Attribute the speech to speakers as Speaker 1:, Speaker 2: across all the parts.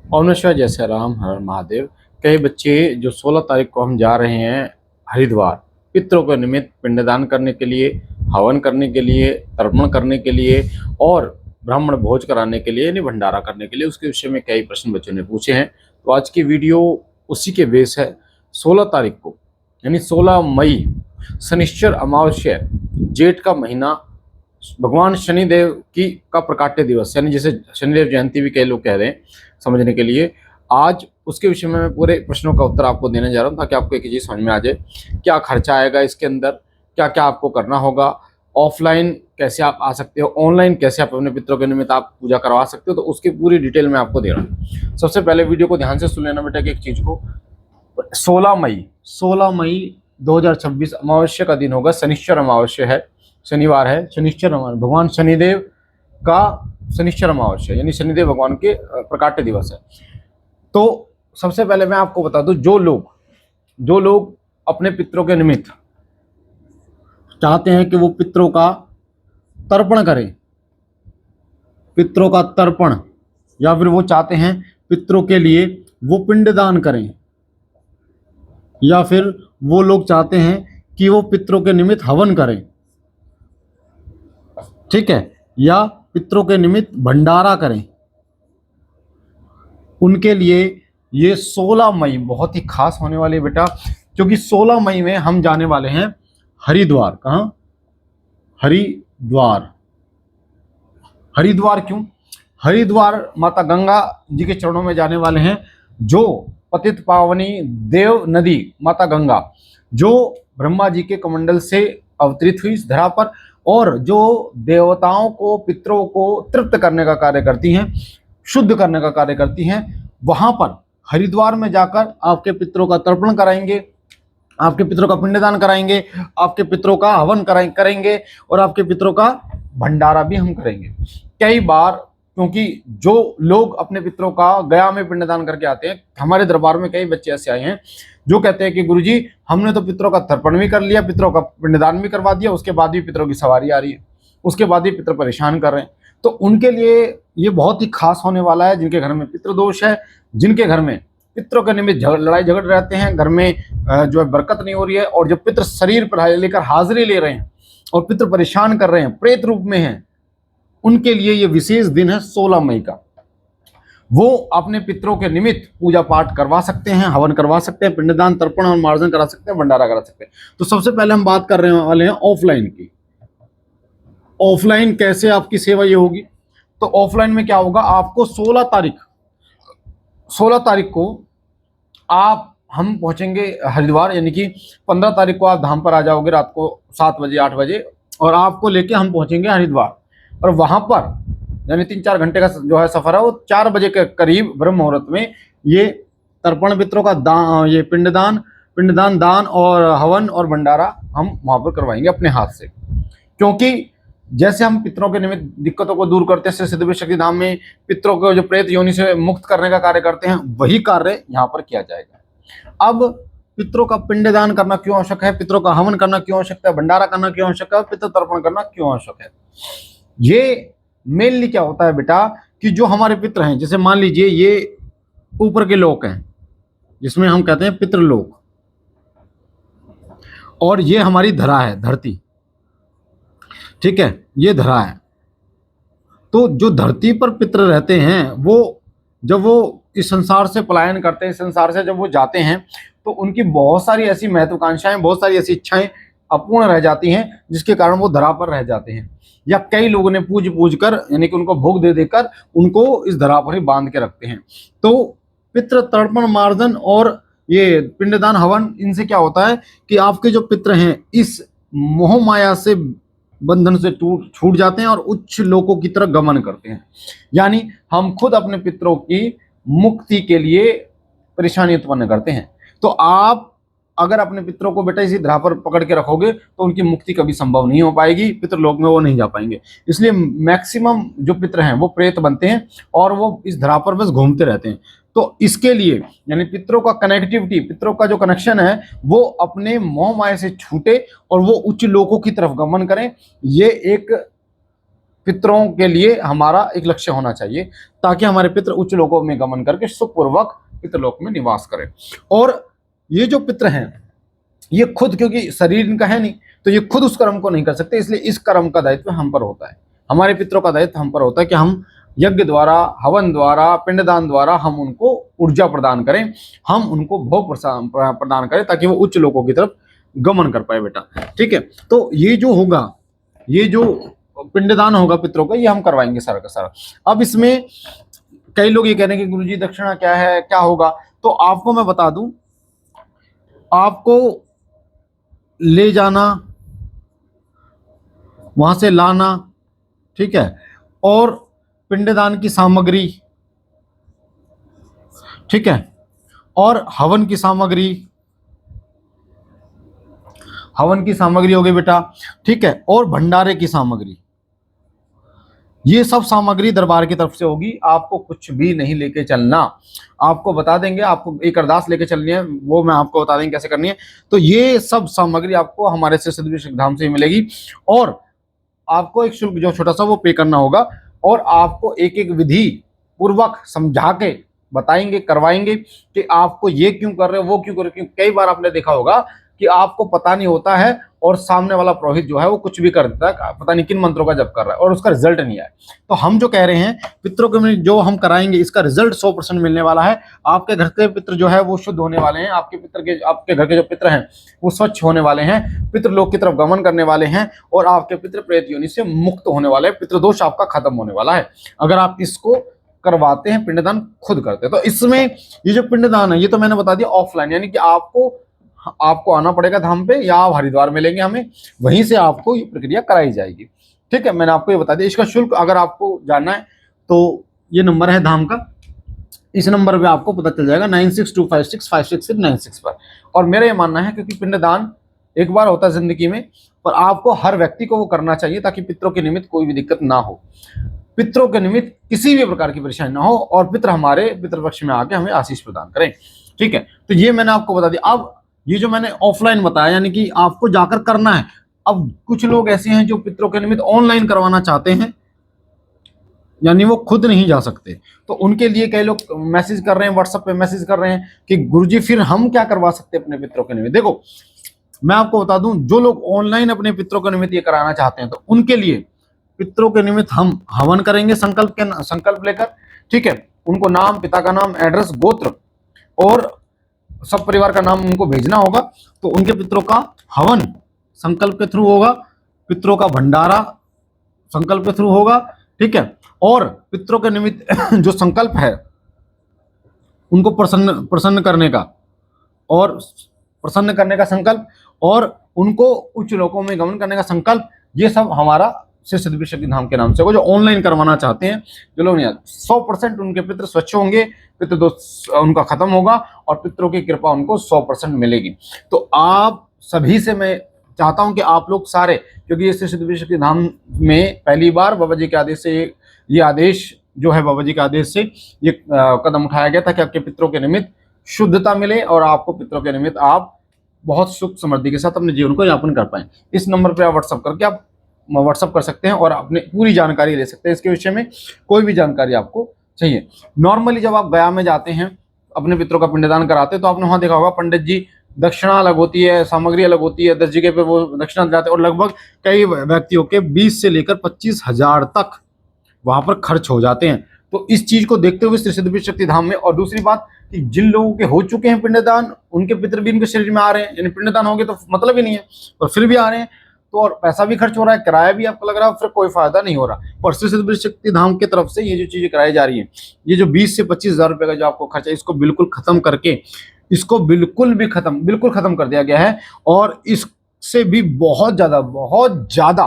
Speaker 1: ओम नमः शिवाय, जय श्री राम, हर हर महादेव। कई बच्चे जो 16 तारीख को हम जा रहे हैं हरिद्वार, पितरों के निमित्त पिंडदान करने के लिए, हवन करने के लिए, तर्पण करने के लिए और ब्राह्मण भोज कराने के लिए यानी भंडारा करने के लिए, उसके विषय में कई प्रश्न बच्चों ने पूछे हैं। तो आज की वीडियो उसी के बेस है। 16 तारीख को यानी 16 मई शनिश्चर अमावस्या है, जेठ का महीना, भगवान शनिदेव की का प्रकाट्य दिवस, यानी जैसे शनिदेव जयंती भी कई लोग कह रहे हैं समझने के लिए। आज उसके विषय में मैं पूरे प्रश्नों का उत्तर आपको देने जा रहा हूं ताकि आपको एक चीज समझ में आ जाए, क्या खर्चा आएगा इसके अंदर, क्या क्या आपको करना होगा, ऑफलाइन कैसे आप आ सकते हो, ऑनलाइन कैसे आप अपने पितरों के निमित्त आप पूजा करवा सकते हो। तो उसकी पूरी डिटेल मैं आपको दे रहा हूँ। सबसे पहले वीडियो को ध्यान से सुन लेना बेटा कि एक चीज को, 16 मई 2026 अमावस्या का दिन होगा, शनिश्चर अमावस्या है, शनिवार है, शनिश्चर भगवान शनिदेव का शनिश्चर अमावस्या यानी शनिदेव भगवान के प्रकाट्य दिवस है। तो सबसे पहले मैं आपको बता दूं, जो लोग अपने पितरों के निमित्त चाहते हैं कि वो पितरों का तर्पण करें, पितरों का तर्पण, या फिर वो चाहते हैं पितरों के लिए वो पिंडदान करें, या फिर वो लोग चाहते हैं कि वो पितरों के निमित्त हवन करें, ठीक है, या पितरों के निमित्त भंडारा करें, उनके लिए ये 16 मई बहुत ही खास होने वाली है बेटा, क्योंकि 16 मई में हम जाने वाले हैं हरिद्वार। कहाँ? हरिद्वार। हरिद्वार क्यों? हरिद्वार माता गंगा जी के चरणों में जाने वाले हैं, जो पतित पावनी देव नदी माता गंगा, जो ब्रह्मा जी के कमंडल से अवतरित हुई इस धरा पर, और जो देवताओं को, पितरों को तृप्त करने का कार्य करती हैं, शुद्ध करने का कार्य करती हैं। वहां पर हरिद्वार में जाकर आपके पितरों का तर्पण कराएंगे, आपके पितरों का पिंडदान कराएंगे, आपके पितरों का हवन करेंगे और आपके पितरों का भंडारा भी हम करेंगे। कई बार, क्योंकि जो लोग अपने पितरों का गया में पिंडदान करके आते हैं, हमारे दरबार में कई बच्चे ऐसे आए हैं जो कहते हैं कि गुरुजी हमने तो पितरों का तर्पण भी कर लिया, पितरों का पिंडदान भी करवा दिया, उसके बाद भी पितरों की सवारी आ रही है, उसके बाद भी पितर परेशान कर रहे हैं। तो उनके लिए ये बहुत ही खास होने वाला है, जिनके घर में पितृदोष है, जिनके घर में पितरों के निमित्त लड़ाई झगड़ रहते हैं, घर में जो है बरकत नहीं हो रही है, और जो पितृ शरीर पर लेकर हाजिरी ले रहे हैं और पितृ परेशान कर रहे हैं, प्रेत रूप में हैं, उनके लिए ये विशेष दिन है 16 मई का। वो अपने पितरों के निमित्त पूजा पाठ करवा सकते हैं, हवन करवा सकते हैं, पिंडदान, तर्पण और मार्जन करा सकते हैं, भंडारा करा सकते हैं। तो सबसे पहले हम बात कर रहे वाले हैं ऑफलाइन की। ऑफलाइन कैसे आपकी सेवा ये होगी? तो ऑफलाइन में क्या होगा, आपको 16 तारीख को हम पहुंचेंगे हरिद्वार, यानी कि 15 तारीख को आप धाम पर आ जाओगे रात को 7 बजे 8 बजे, और आपको लेके हम पहुंचेंगे हरिद्वार। और वहां पर यानी 3-4 घंटे का जो है सफर है, वो 4 बजे के करीब ब्रह्म मुहूर्त में ये तर्पण पितरों का दान, ये पिंडदान दान और हवन और भंडारा हम वहां पर करवाएंगे अपने हाथ से। क्योंकि जैसे हम पितरों के निमित्त दिक्कतों को दूर करते हैं, सिद्ध शक्ति धाम में पितरों को जो प्रेत योनि से मुक्त करने का कार्य करते हैं, वही कार्य यहाँ पर किया जाएगा। अब पितरों का पिंडदान करना क्यों आवश्यक है, पितरों का हवन करना क्यों आवश्यक है, भंडारा करना क्यों आवश्यक है, पितृ तर्पण करना क्यों आवश्यक है? ये मेनली क्या होता है बेटा, कि जो हमारे पितृ हैं, जैसे मान लीजिए ये ऊपर के लोक हैं जिसमें हम कहते हैं पितृलोक, और ये हमारी धरा है, धरती, ठीक है, ये धरा है। तो जो धरती पर पितृ रहते हैं, वो जब वो इस संसार से पलायन करते हैं, इस संसार से जब वो जाते हैं, तो उनकी बहुत सारी ऐसी महत्वाकांक्षाएं, बहुत सारी ऐसी इच्छाएं अपूर्ण रह जाती हैं, जिसके कारण वो धरा पर रह जाते हैं, या कई लोगों ने पूज कर, यानी कि उनको भोग दे देकर उनको इस धरा पर ही बांध के रखते हैं। तो पितृ तर्पण मार्जन और ये पिंडदान हवन, इनसे क्या होता है कि आपके जो पितृ हैं इस मोह माया से बंधन से छूट जाते हैं और उच्च लोकों की तरफ गमन करते हैं। यानी हम खुद अपने पितरों की मुक्ति के लिए परेशानी उत्पन्न करते हैं। तो आप अगर अपने पितरों को बेटा इसी धरा पर पकड़ के रखोगे तो उनकी मुक्ति कभी संभव नहीं हो पाएगी, पितृलोक में वो नहीं जा पाएंगे। इसलिए मैक्सिमम जो पितर हैं वो प्रेत बनते हैं और वो इस धरा पर बस घूमते रहते हैं। तो इसके लिए यानी पितरों का कनेक्टिविटी, पितरों का जो कनेक्शन है वो अपने मोह माया से छूटे और वो उच्च लोकों की तरफ गमन करें, ये एक पितरों के लिए हमारा एक लक्ष्य होना चाहिए, ताकि हमारे पितर उच्च लोकों में गमन करके सुखपूर्वक पितरलोक में निवास करें। और ये जो पितर हैं, ये खुद, क्योंकि शरीर इनका है नहीं, तो ये खुद उस कर्म को नहीं कर सकते, इसलिए इस कर्म का दायित्व हम पर होता है। हमारे पितरों का दायित्व हम पर होता है कि हम यज्ञ द्वारा, हवन द्वारा, पिंडदान द्वारा हम उनको ऊर्जा प्रदान करें, हम उनको भोग प्रदान करें, ताकि वो उच्च लोकों की तरफ गमन कर पाए बेटा। ठीक है, तो ये जो होगा, ये जो पिंडदान होगा पितरों का, ये हम करवाएंगे सारा का सारा। अब इसमें कई लोग ये कह रहे हैं कि गुरुजी दक्षिणा क्या है, क्या होगा, तो आपको मैं बता दूं, आपको ले जाना, वहां से लाना, ठीक है, और पिंडदान की सामग्री, ठीक है, और हवन की सामग्री, हवन की सामग्री हो गई बेटा, ठीक है, और भंडारे की सामग्री, ये सब सामग्री दरबार की तरफ से होगी। आपको कुछ भी नहीं लेके चलना, आपको बता देंगे, आपको एक अरदास लेके चलनी है, वो मैं आपको बता देंगे कैसे करनी है। तो ये सब सामग्री आपको हमारे से सिद्धविनायक धाम से ही मिलेगी, और आपको एक शुल्क जो छोटा सा वो पे करना होगा, और आपको एक एक विधि पूर्वक समझा के बताएंगे, करवाएंगे कि आपको ये क्यों कर रहे हो, वो क्यों कर रहे हो। कई बार आपने देखा होगा कि आपको पता नहीं होता है और सामने वाला पुरोहित जो है वो कुछ भी कर देता है, पता नहीं किन मंत्रों का जप कर रहा है, और उसका रिजल्ट नहीं आया। तो हम जो कह रहे हैं, पितरों के जो हम कराएंगे, इसका रिजल्ट 100% मिलने वाला है। आपके घर के पितर जो है वो शुद्ध होने वाले हैं, आपके घर के जो पितर हैं वो स्वच्छ होने वाले हैं, पितृलोक की तरफ गमन करने वाले हैं, और आपके पितर प्रेत योनि से मुक्त होने वाले हैं, पितृदोष आपका खत्म होने वाला है, अगर आप इसको करवाते हैं, पिंडदान खुद करते हैं। तो इसमें ये जो पिंडदान है, ये तो मैंने बता दिया ऑफलाइन, यानी कि आपको आना पड़ेगा धाम पे, या आप हरिद्वार में लेंगे हमें, वहीं से आपको ये प्रक्रिया कराई जाएगी। ठीक है, मैंने आपको ये बता दिया। इसका शुल्क अगर आपको जानना है तो ये नंबर है धाम का, इस नंबर पे आपको पता चल जाएगा 9625656696 पर। और मेरा ये मानना है, क्योंकि पिंडदान एक बार होता है जिंदगी में, पर आपको हर व्यक्ति को वो करना चाहिए, ताकि पितरों के निमित्त कोई भी दिक्कत ना हो, पितरों के निमित्त किसी भी प्रकार की परेशानी ना हो, और पितर हमारे पितृपक्ष में आके हमें आशीष प्रदान करें। ठीक है, तो ये मैंने आपको बता दिया। अब ये जो मैंने ऑफलाइन बताया, यानी कि आपको जाकर करना है। अब कुछ लोग ऐसे हैं जो पितरों के निमित्त ऑनलाइन करवाना चाहते हैं, यानी वो खुद नहीं जा सकते, तो उनके लिए कई लोग मैसेज कर रहे हैं, व्हाट्सएप पे मैसेज कर रहे हैं कि गुरुजी फिर हम क्या करवा सकते हैं अपने पितरों के निमित्त। देखो, मैं आपको बता दूं, जो लोग ऑनलाइन अपने पितरों के निमित्त ये कराना चाहते हैं, तो उनके लिए पितरों के निमित्त हम हवन करेंगे संकल्प लेकर। ठीक है, उनको नाम, पिता का नाम, एड्रेस, गोत्र और सब परिवार का नाम उनको भेजना होगा। तो उनके पितरों का हवन संकल्प के थ्रू होगा, पितरों का भंडारा संकल्प के थ्रू होगा। ठीक है, और पितरों के निमित्त जो संकल्प है उनको प्रसन्न करने का, और प्रसन्न करने का संकल्प, और उनको उच्च लोकों में गमन करने का संकल्प, ये सब हमारा श्री सिद्धविनायक धाम के नाम से होगा। जो ऑनलाइन करवाना चाहते हैं, जो लोग नहीं, 100% उनके पितर स्वच्छ होंगे, पितृ दोष उनका खत्म होगा, और पितरों की कृपा उनको 100% मिलेगी। तो आप सभी से मैं चाहता हूं कि आप लोग सारे, क्योंकि ये श्री सिद्धविनायक धाम में पहली बार बाबा जी के आदेश से ये आदेश जो है, बाबा जी के आदेश से ये कदम उठाया गया था कि आपके पितरों के निमित्त शुद्धता मिले, और आपको पितरों के निमित्त आप बहुत सुख समृद्धि के साथ अपने जीवन को यापन कर पाए। इस नंबर पर आप व्हाट्सअप करके आप व्हाट्सअप कर सकते हैं, और अपनी पूरी जानकारी ले सकते हैं इसके विषय में, कोई भी जानकारी आपको चाहिए। नॉर्मली जब आप गया में जाते हैं, अपने पितरों का पिंडदान कराते हैं, तो आपने वहां देखा होगा पंडित जी दक्षिणा अलग होती है, सामग्री अलग होती है, 10 जगह पे वो दक्षिणा दिलाते हैं, और लगभग कई व्यक्तियों के 20 से लेकर 25,000 तक वहां पर खर्च हो जाते हैं। तो इस चीज को देखते हुए श्री सिद्धविनायक धाम में, और दूसरी बात कि जिन लोगों के हो चुके हैं पिंडदान, उनके पितर भी इनके शरीर में आ रहे हैं, यानी पिंडदान हो गए तो मतलब ही नहीं है, और फिर भी आ रहे हैं, तो और पैसा भी खर्च हो रहा है, किराया भी आपको लग रहा है, फिर कोई फायदा नहीं हो रहा। पर श्री सिद्धविनायक धाम की तरफ से ये जो चीजें कराई जा रही है, ये जो 20 से 25,000 रुपए का जो आपको खर्चा है, इसको बिल्कुल खत्म करके, इसको बिल्कुल खत्म कर दिया गया है, और इससे भी बहुत ज्यादा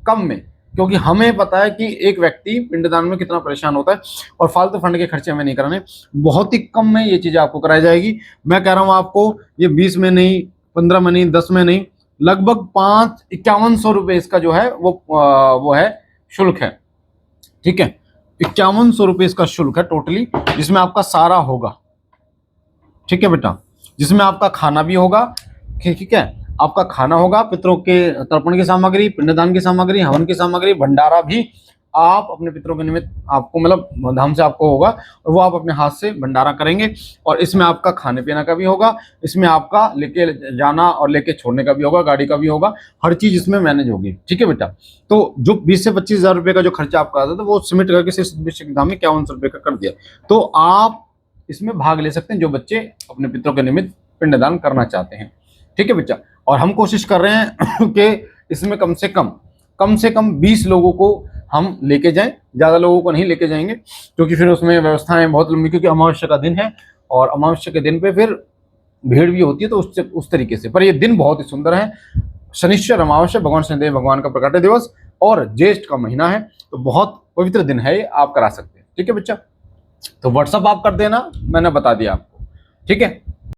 Speaker 1: कम में, क्योंकि हमें पता है कि एक व्यक्ति पिंडदान में कितना परेशान होता है, और फालतू फंड के खर्चे हमें नहीं कराने, बहुत ही कम में ये चीजें आपको कराई जाएगी। मैं कह रहा हूं आपको, ये 20 में नहीं, 15 में नहीं, 10 में नहीं, लगभग 5100 रुपए इसका जो है वो है शुल्क है। ठीक है, 5100 रुपए इसका शुल्क है टोटली, जिसमें आपका सारा होगा। ठीक है बेटा, जिसमें आपका खाना भी होगा, ठीक है, आपका खाना होगा, पितरों के तर्पण की सामग्री, पिंडदान की सामग्री, हवन की सामग्री, भंडारा भी आप अपने पितरों के निमित्त आपको मतलब धाम से आपको होगा, और वो आप अपने हाथ से भंडारा करेंगे। और इसमें आपका खाने पीने का भी होगा, इसमें आपका लेके जाना और लेके छोड़ने का भी होगा, गाड़ी का भी होगा, हर चीज इसमें मैनेज होगी। ठीक है बेटा। तो जो 20 से 25 हजार रुपए का जो खर्चा आपका आता था वो सिमट करके सिर्फ धाम में 5100 रुपए का कर दिया। तो आप इसमें भाग ले सकते हैं जो बच्चे अपने पितरों के निमित्त पिंडदान करना चाहते हैं। ठीक है बच्चा। और हम कोशिश कर रहे हैं कि इसमें कम से कम 20 लोगों को हम लेके जाएं, ज्यादा लोगों को नहीं लेके जाएंगे क्योंकि फिर उसमें व्यवस्थाएं बहुत लंबी, क्योंकि अमावस्या का दिन है और अमावस्या के दिन पे फिर भीड़ भी होती है। तो उस तरीके से, पर ये दिन बहुत ही सुंदर है। शनिश्चर अमावस्या, भगवान शनिदेव भगवान का प्रकाट्य दिवस, और ज्येष्ठ का महीना है, तो बहुत पवित्र दिन है ये, आप करा सकते हैं। ठीक है बच्चा। तो व्हाट्सअप आप कर देना, मैंने बता दिया आपको। ठीक है।